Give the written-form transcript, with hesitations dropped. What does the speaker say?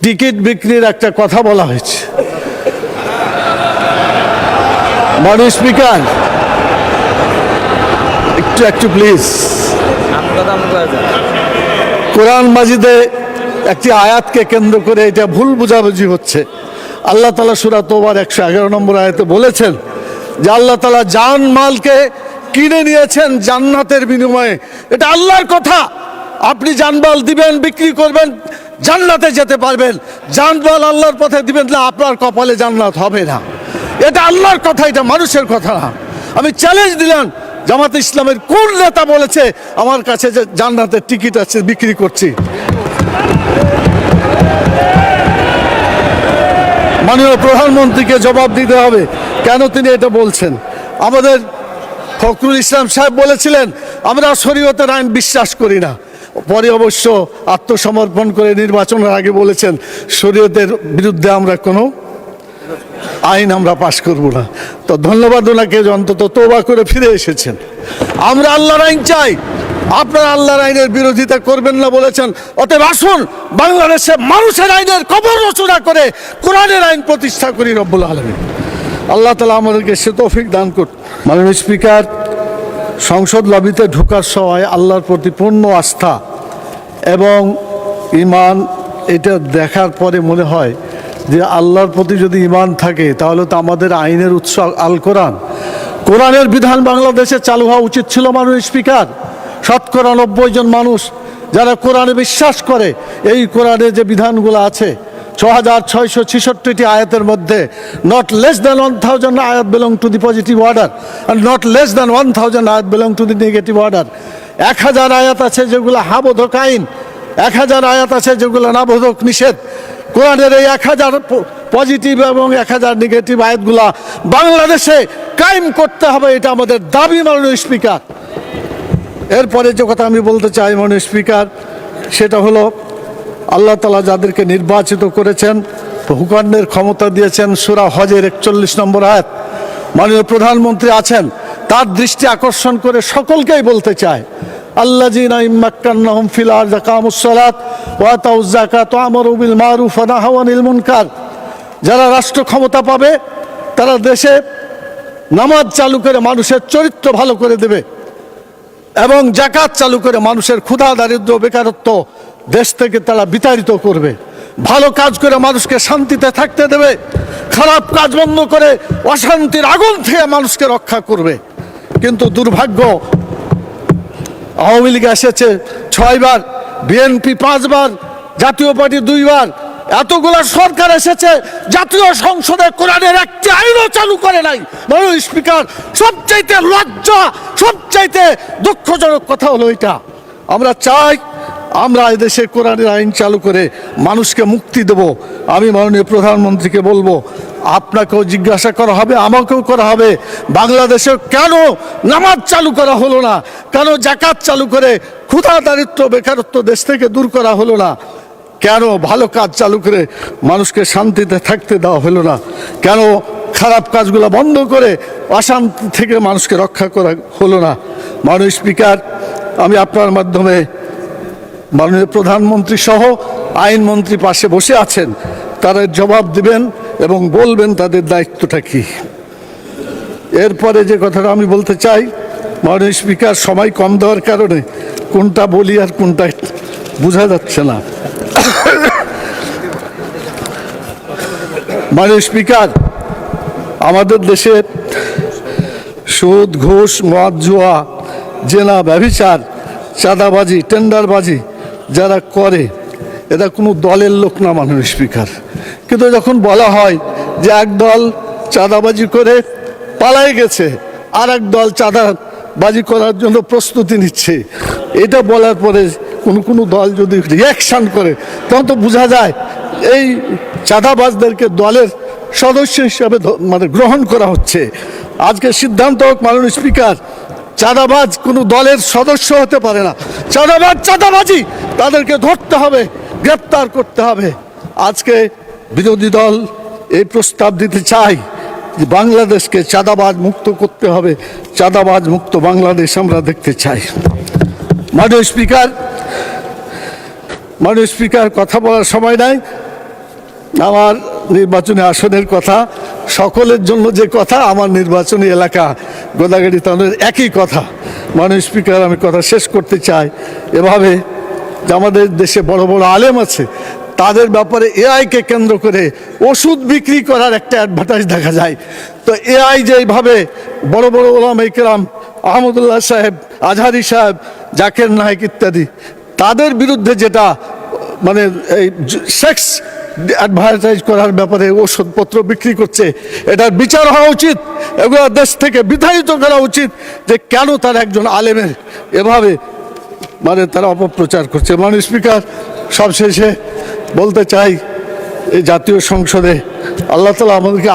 Ticket বিক্রির একটা কথা বলা হয়েছে। মাননীয় স্পিকার, একটু প্লিজ। কোরআন মাজিদে একটি আয়াতকে কেন্দ্র করে এটা ভুল বোঝাবুঝি হচ্ছে। আল্লাহ তাআলা সূরা তওবার 111 নম্বর আয়াতে বলেছেন যে আল্লাহ তাআলা জান মালকে কিনে নিয়েছেন জান্নাতের বিনিময়ে। এটা আল্লাহর কথা। আপনি জানমাল দিবেন, বিক্রি করবেন, জান্নাতে যেতে পারবেন। জানমাল আল্লাহর পথে দিবেন না, আপনার কপালে জান্নাত হবে না। এটা আল্লাহর কথা, এটা মানুষের কথা না। আমি চ্যালেঞ্জ দিলাম, জামাত ইসলামের কোন নেতা বলেছে আমার কাছে যে জান্নাতের টিকিট আছে বিক্রি করছি? মাননীয় প্রধানমন্ত্রীকে জবাব দিতে হবে কেন তিনি এটা বলছেন। আমাদের ফখরুল ইসলাম সাহেব বলেছিলেন আমরা শরীয়তের আইন বিশ্বাস করি না, পরে অবশ্য আত্মসমর্পণ করে নির্বাচনের আগে বলেছেন শরীয়তের বিরুদ্ধে আমরা কোনো আইন আমরা পাশ করব না। তো ধন্যবাদ ওনাকে, অন্তত তওবা করে ফিরে এসেছেন। আমরা আল্লাহর আইন চাই, আপনারা আল্লাহর আইনের বিরোধিতা করবেন না বলেছেন। অতএব আসুন বাংলাদেশে মানুষের আইনের কবর রচনা করে কোরআনের আইন প্রতিষ্ঠা করি রব্বুল আলামিন। আল্লাহ তাআলা আমাদেরকে সে তৌফিক দান করুন। মাননীয় স্পিকার, সংসদ লবিতে ঢোকার সময় আল্লাহর প্রতি পূর্ণ আস্থা এবং ঈমান, এটা দেখার পরে মনে হয় যে আল্লাহর প্রতি যদি ঈমান থাকে তাহলে তো আমাদের আইনের উৎস আল কোরআন, কোরআনের বিধান বাংলাদেশে চালু হওয়া উচিত ছিল। মাননীয় স্পিকার, শতকরা 90 জন মানুষ যারা কোরআনে বিশ্বাস করে, এই কোরআনে যে বিধানগুলো আছে 6666টি আয়াতের মধ্যে নট লেস দ্যান 1000 আয়াত belong to the positive order and not less than 1000 আয়াত belong to the negative order. 1000 আয়াত আছে যেগুলো হাবোধক আইন, 1000 আয়াত আছে যেগুলো নাবোধক নিষেধ। কোরআনের এই 1000 পজিটিভ এবং 1000 নেগেটিভ আয়াতগুলা বাংলাদেশে কায়েম করতে হবে, এটা আমাদের দাবি। মাননীয় স্পিকার, এরপরে যে কথা আমি বলতে চাই মাননীয় স্পিকার, সেটা হলো আল্লাহ তাআলা যাদেরকে নির্বাচিত করেছেন, হুকুমের ক্ষমতা দিয়েছেন, সূরা হজের 41 নম্বর আয়াত। মাননীয় প্রধানমন্ত্রী আছেন, তার দৃষ্টি আকর্ষণ করে সকলকেই বলতে চায় আল্লাযীনা ইম্মাক্কান্নাহুম ফিল আরদি আকামুস সালাত ওয়া আতাউয যাকাত ওয়া আমারু বিল মারুফ ওয়া নাহাউ আনিল মুনকার। যারা রাষ্ট্র ক্ষমতা পাবে তারা দেশে নামাজ চালু করে মানুষের চরিত্র ভালো করে দেবে এবং যাকাত চালু করে মানুষের ক্ষুধা, দারিদ্র্য, বেকারত্ব দেশ থেকে তারা বিতাড়িত করবে। ভালো কাজ করে মানুষকে শান্তিতে থাকতে দেবে, খারাপ কাজ বন্ধ করে অশান্তির আগুন থেকে মানুষকে রক্ষা করবে। কিন্তু দুর্ভাগ্য, আওয়ামী লীগ এসেছে 6 বার, বিএনপি 5 বার, জাতীয় পার্টি 2 বার, এতগুলো সরকার এসেছে, জাতীয় সংসদে কোরআনের একটি আইনও চালু করে নাই। মাননীয় স্পিকার, সবচাইতে লজ্জা, সবচাইতে দুঃখজনক কথা হলো এটা। আমরা চাই আমরা এদেশে কোরআনের আইন চালু করে মানুষকে মুক্তি দেব। আমি মাননীয় প্রধানমন্ত্রীকে বলবো, আপনাকেও জিজ্ঞাসা করা হবে, আমাকেও করা হবে, বাংলাদেশে কেন নামাজ চালু করা হলো না, কেন যাকাত চালু করে ক্ষুধা, দারিদ্র্য, বেকারত্ব দেশ থেকে দূর করা হলো না, কেন ভালো কাজ চালু করে মানুষকে শান্তিতে থাকতে দেওয়া হলো না, কেন খারাপ কাজগুলো বন্ধ করে অশান্তি থেকে মানুষকে রক্ষা করা হলো না। মাননীয় স্পিকার, আমি আপনার মাধ্যমে মাননীয় প্রধানমন্ত্রী সহ আইনমন্ত্রী পাশে বসে আছেন, তারা জবাব দিবেন এবং বলবেন তাদের দায়িত্বটা কি। এরপরে যে কথাটা আমি বলতে চাই, মাননীয় স্পিকার, সময় কম দেওয়ার কারণে কোনটা বলি আর কোনটা বোঝা যাচ্ছে না। মাননীয় স্পিকার, আমাদের দেশে সুদ, ঘুষ, মদ, জুয়া, জেনা, ব্যভিচার, চাঁদাবাজি, টেন্ডারবাজি যারা করে এরা কোনো দলের লোক না মাননীয় স্পিকার। কিন্তু যখন বলা হয় যে এক দল চাঁদাবাজি করে পালাই গেছে, আর এক দল চাঁদাবাজি করার জন্য প্রস্তুতি নিচ্ছে, এটা বলার পরে কোনো দল যদি রিয়াকশান করে তখন তো বোঝা যায় এই চাঁদাবাজদেরকে দলের সদস্য হিসাবে মানে গ্রহণ করা হচ্ছে। আজকে সিদ্ধান্ত হোক মাননীয় স্পিকার, চাঁদাবাজ কোনো দলের সদস্য হতে পারে না। চাঁদাবাজ চাঁদাবাজি, তাদেরকে ধরতে হবে, গ্রেপ্তার করতে হবে। আজকে বিরোধী দল এই প্রস্তাব দিতে চায় যে বাংলাদেশকে চাঁদাবাজ মুক্ত করতে হবে, চাঁদাবাজ মুক্ত বাংলাদেশ আমরা দেখতে চাই। মাননীয় স্পিকার, কথা বলার সময় নাই, আমার নির্বাচনী আসনের কথা, সকলের জন্য যে কথা, আমার নির্বাচনী এলাকা গোদাগাড়ি থানার একই কথা। মাননীয় স্পিকার, আমি কথা শেষ করতে চাই এভাবে যে আমাদের দেশে বড় বড় আলেম আছে, তাদের ব্যাপারে এআইকে কেন্দ্র করে ওষুধ বিক্রি করার একটা অ্যাডভার্টাইজ দেখা যায়। তো এআই যে এইভাবে বড় বড় ওলামা ইকরাম, আহমদুল্লাহ সাহেব, আজহারি সাহেব, জাকের নায়েক ইত্যাদি, তাদের বিরুদ্ধে যেটা মানে এই সেক্স অ্যাডভার্টাইজ করার ব্যাপারে ওষুধপত্র বিক্রি করছে, এটার বিচার হওয়া উচিত। এগুলো দেশ থেকে বিতাড়িত করা উচিত যে কেন তারা একজন আলেমের এভাবে মানে তারা অপপ্রচার করছে। মাননীয় স্পিকার, সবশেষে বলতে চাই, এই জাতীয় সংসদে আল্লাহ তাআলা আমাদেরকে